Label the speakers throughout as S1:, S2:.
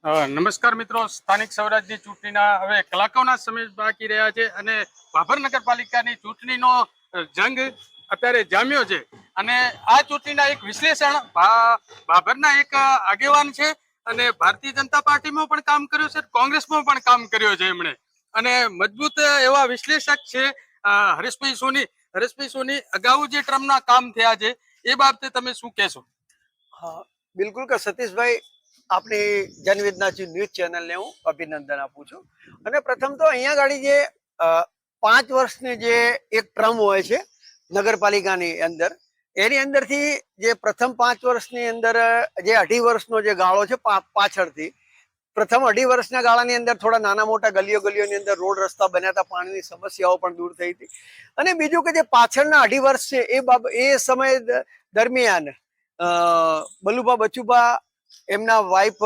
S1: નમસ્કાર મિત્રો, સ્થાનિક સ્વરાજની ચૂંટણીના હવે કલાકોના સમય બાકી રહ્યા છે અને ભાભર નગરપાલિકાની ચૂંટણીનો જંગ અત્યારે જામ્યો છે. અને આ ચૂંટણીના એક વિશ્લેષણ ભાભરના એક આગેવાન છે અને ભારતીય જનતા પાર્ટીમાં પણ કામ કર્યું છે, કોંગ્રેસમાં પણ કામ કર્યો છે એમણે, અને મજબૂત એવા વિશ્લેષક છે હરેશભાઈ સોની. હરેશભાઈ સોની, અગાઉ જે ટ્રમ્પના કામ થયા છે એ બાબતે તમે શું કહેશો?
S2: હા, બિલકુલ કે સતીશભાઈ, આપણી જનવેદના ન્યૂઝ ચેનલને હું અભિનંદન આપું છું. અને પ્રથમ તો અહીંયા ગાડી જે 5 વર્ષની જે એક ટર્મ હોય છે નગરપાલિકાની અંદર, એની અંદરથી જે પ્રથમ 5 વર્ષની અંદર જે 2.5 વર્ષનો જે ગાળો છે પાછળથી, પ્રથમ 2.5 વર્ષના ગાળાની અંદર થોડા નાના મોટા ગલીઓની અંદર રોડ રસ્તા બન્યા હતા, પાણીની સમસ્યાઓ પણ દૂર થઈ હતી. અને બીજું કે જે પાછળના 2.5 વર્ષ છે એ સમય દરમિયાન બલુભા બચુભા, એમના વાઇફ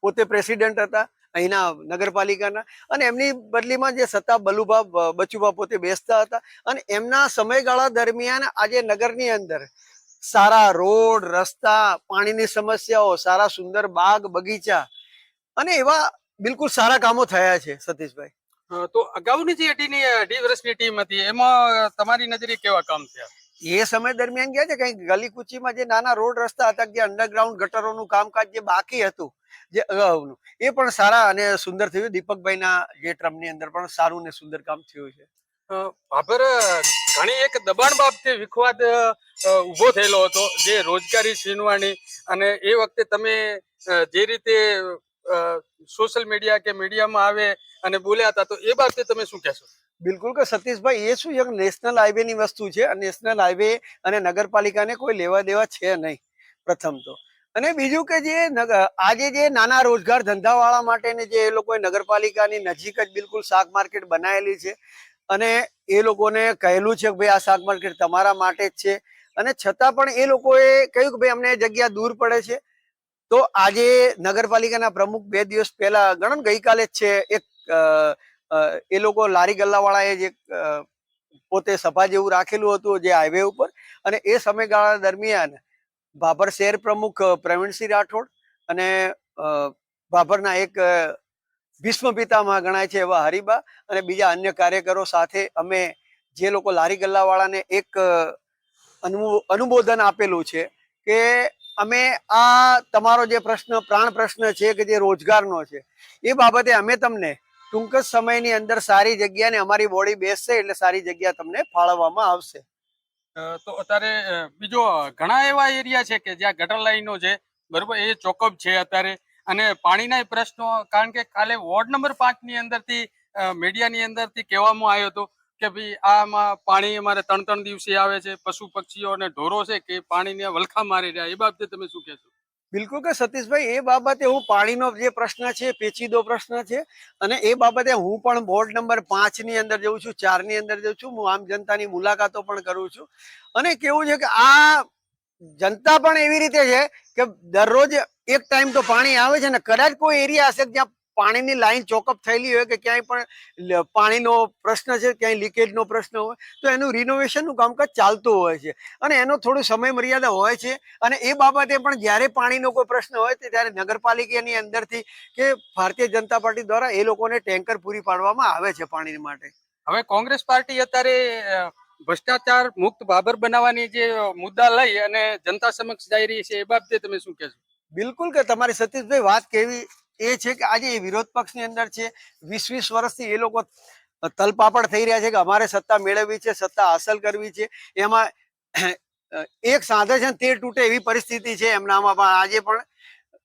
S2: પોતે પ્રેસિડેન્ટ હતા અહીંના નગરપાલિકાના, અને એમની બદલીમાં જે સત્તા બલુભા બચુભા પોતે બેસતા હતા. અને એમના સમયગાળા દરમિયાન આજે નગરની અંદર સારા રોડ રસ્તા, પાણીની સમસ્યાઓ, સારા સુંદર બાગ બગીચા અને એવા બિલકુલ સારા કામો થયા છે. સતીશભાઈ,
S1: તો અગાઉની જે 2.5 વર્ષની ટીમ હતી એમાં તમારી નજરે કેવા કામ થયા?
S2: એ સમય દરમિયાન ગયા છે કઈ ગલી કુચીમાં જે નાના રોડ રસ્તા હતા, જે અંડરગ્રાઉન્ડ ગટરોનું કામકાજ જે બાકી હતું જે અગાઉનું, એ પણ સારા અને સુંદર થયું. દીપકભાઈના જે ટ્રમની અંદર પણ સારું ને સુંદર કામ થયું છે.
S1: ભાભર ઘણી એક દબાણ બાબતે વિખવાદ ઉભો થયેલો હતો, જે રોજગારી છીનવાની, અને એ વખતે તમે જે રીતે સોશિયલ મીડિયા કે મીડિયામાં આવે અને બોલ્યા હતા, તો એ બાબતે તમે શું કહેશો?
S2: બિલકુલ કે સતીશભાઈ, એ શું છે, નેશનલ હાઈવે ની વસ્તુ છે. નેશનલ હાઈવે અને નગરપાલિકાને કોઈ લેવા દેવા છે નહીં, પ્રથમ તો. અને બીજું કે જે આજે જે નાના રોજગાર ધંધાવાળા માટે જે એ લોકોએ નગરપાલિકાની નજીક જ બિલકુલ શાક માર્કેટ બનાવેલી છે, અને એ લોકોને કહેલું છે કે ભાઈ આ શાક માર્કેટ તમારા માટે જ છે, અને છતાં પણ એ લોકોએ કહ્યું કે ભાઈ અમને જગ્યા દૂર પડે છે. તો આજે નગરપાલિકાના પ્રમુખ 2 દિવસ પહેલા, ગણન ગઈકાલે જ છે, એક એ લોકો લારી ગલ્લા વાળાએ જે પોતે સભા જેવું રાખેલું હતું જે હાઈવે ઉપર, અને એ સમયગાળા દરમિયાન ભાભર શહેર પ્રમુખ પ્રવીણસિંહ રાઠોડ અને ભાભરના એક ભીષ્મ પિતામાં ગણાય છે એવા હરિબા અને બીજા અન્ય કાર્યકરો સાથે અમે જે લોકો લારી ગલ્લા વાળાને એક અનુમોદન આપેલું છે કે અમે આ તમારો જે પ્રશ્ન, પ્રાણ પ્રશ્ન છે કે જે રોજગારનો છે, એ બાબતે અમે તમને ટૂંક જ સમયની અંદર સારી જગ્યા ને અમારી બોડી બેસશે એટલે સારી જગ્યા તમને ફાળવવામાં આવશે.
S1: તો અત્યારે બીજો ઘણા એવા એરિયા છે કે જ્યાં ગટર લાઈનો છે, બરોબર, એ ચોકઅપ છે અત્યારે, અને પાણીના પ્રશ્નો, કારણ કે કાલે વોર્ડ નંબર 5 ની અંદરથી મીડિયાની અંદરથી કહેવામાં આવ્યો હતો કે ભાઈ આમાં પાણી અમારે 3 દિવસે આવે છે, પશુ પક્ષીઓ અને ઢોરો છે કે પાણીને વલખા મારી રહ્યા, એ બાબતે તમે શું કહેશો?
S2: બિલકુલ કે સતીશભાઈ, એ બાબતે હું પાણીનો જે પ્રશ્ન છે પેચીદો પ્રશ્ન છે, અને એ બાબતે હું પણ વોર્ડ નંબર 5 ની અંદર જઉં છું, 4 ની અંદર જઉં છું, હું આમ જનતાની મુલાકાતો પણ કરું છું. અને કેવું છે કે આ જનતા પણ એવી રીતે છે કે દરરોજ એક ટાઈમ તો પાણી આવે છે, ને કદાચ કોઈ એરિયા હશે જ્યાં પાણીની લાઈન ચોકઅપ થયેલી હોય કે ક્યાંય પણ પાણીનો પ્રશ્ન છે, ક્યાંય લીકેજનો પ્રશ્ન હોય, તો એનું રિનોવેશનનું કામકાજ ચાલતું હોય છે, અને એનો થોડું સમય મર્યાદા હોય છે. અને એ બાબતે પણ જ્યારે પાણીનો કોઈ પ્રશ્ન હોય ત્યારે નગરપાલિકાની અંદરથી કે ભારતીય જનતા પાર્ટી દ્વારા એ લોકોને ટેન્કર પૂરી પાડવામાં આવે છે પાણી માટે.
S1: હવે કોંગ્રેસ પાર્ટી અત્યારે ભ્રષ્ટાચાર મુક્ત ભાભર બનાવવાની જે મુદ્દા લઈ અને જનતા સમક્ષ જઈ રહી છે, એ બાબતે તમે શું કહેશો?
S2: બિલકુલ કે તમારી સતીશભાઈ વાત કેવી એ છે કે આજે વિરોધ પક્ષની અંદર છે, 20 વર્ષથી એ લોકો તલપાપડ થઈ રહ્યા છે કે અમારે સત્તા મેળવવી છે, સત્તા હાંસલ કરવી છે. એમાં એક સાંધે છે તે તૂટે એવી પરિસ્થિતિ છે એમનામાં પણ આજે પણ,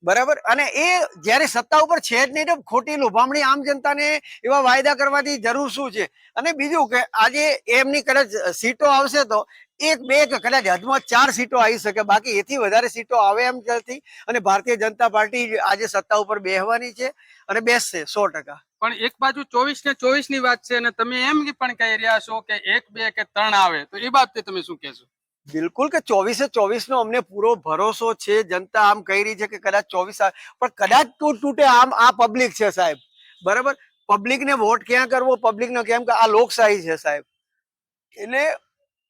S2: બરાબર. અને એ જ્યારે સત્તા ઉપર છે જ નહીં તો ખોટી લોભામણી આમ જનતાને એવા વાયદા કરવાથી જરૂર શું છે? અને બીજું કે આજે એમની કદાચ સીટો આવશે તો 1, 2 કે કદાચ હદમાં 4 સીટો આવી શકે, બાકી એથી વધારે સીટો આવે એમ નથી. અને ભારતીય જનતા પાર્ટી આજે સત્તા ઉપર બેહવાની છે અને બેસશે 100%.
S1: પણ એક બાજુ 24 ને 24 ની વાત છે, અને તમે એમ પણ કહી રહ્યા છો કે 1, 2 કે 3 આવે, તો એ બાબતે તમે શું કહેશો?
S2: બિલકુલ કે 24 નો અમને પૂરો ભરોસો છે. જનતા આમ કહી રહી છે કે કદાચ 24 પણ કદાચ તૂટે, આમ આ પબ્લિક છે સાહેબ, બરાબર. પબ્લિકને વોટ ક્યાં કરવો, પબ્લિકને કેમ કે આ લોકશાહી છે સાહેબ. એટલે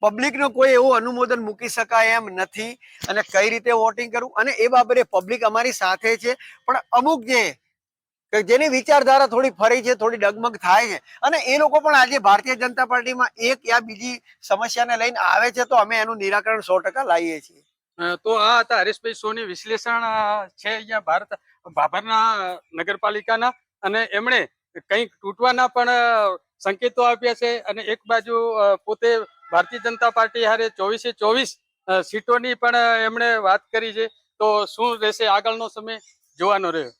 S2: પબ્લિકનો કોઈ એવું અનુમોદન મૂકી શકાય એમ નથી અને કઈ રીતે વોટિંગ કરવું અને એ બાબતે પબ્લિક અમારી સાથે છે. પણ અમુક કે જેની વિચારધારા થોડી ફરી છે, થોડી ડગમગ થાય છે અને એ લોકો પણ આજે ભારતીય જનતા પાર્ટીમાં એક યા બીજી સમસ્યાને લઈને આવે છે તો અમે એનું નિરાકરણ 100% લાવીએ છીએ.
S1: તો આ હતા હરેશભાઈ સોની, વિશ્લેષણ છે અહીંયા ભાભરના નગરપાલિકાના, અને એમણે કંઈક તૂટવાના પણ સંકેતો આપ્યા છે અને એક બાજુ પોતે ભારતીય જનતા પાર્ટી હારે 24/24 સીટોની પણ એમણે વાત કરી છે. તો શું રહેશે આગળનો સમય જોવાનો રહ્યો.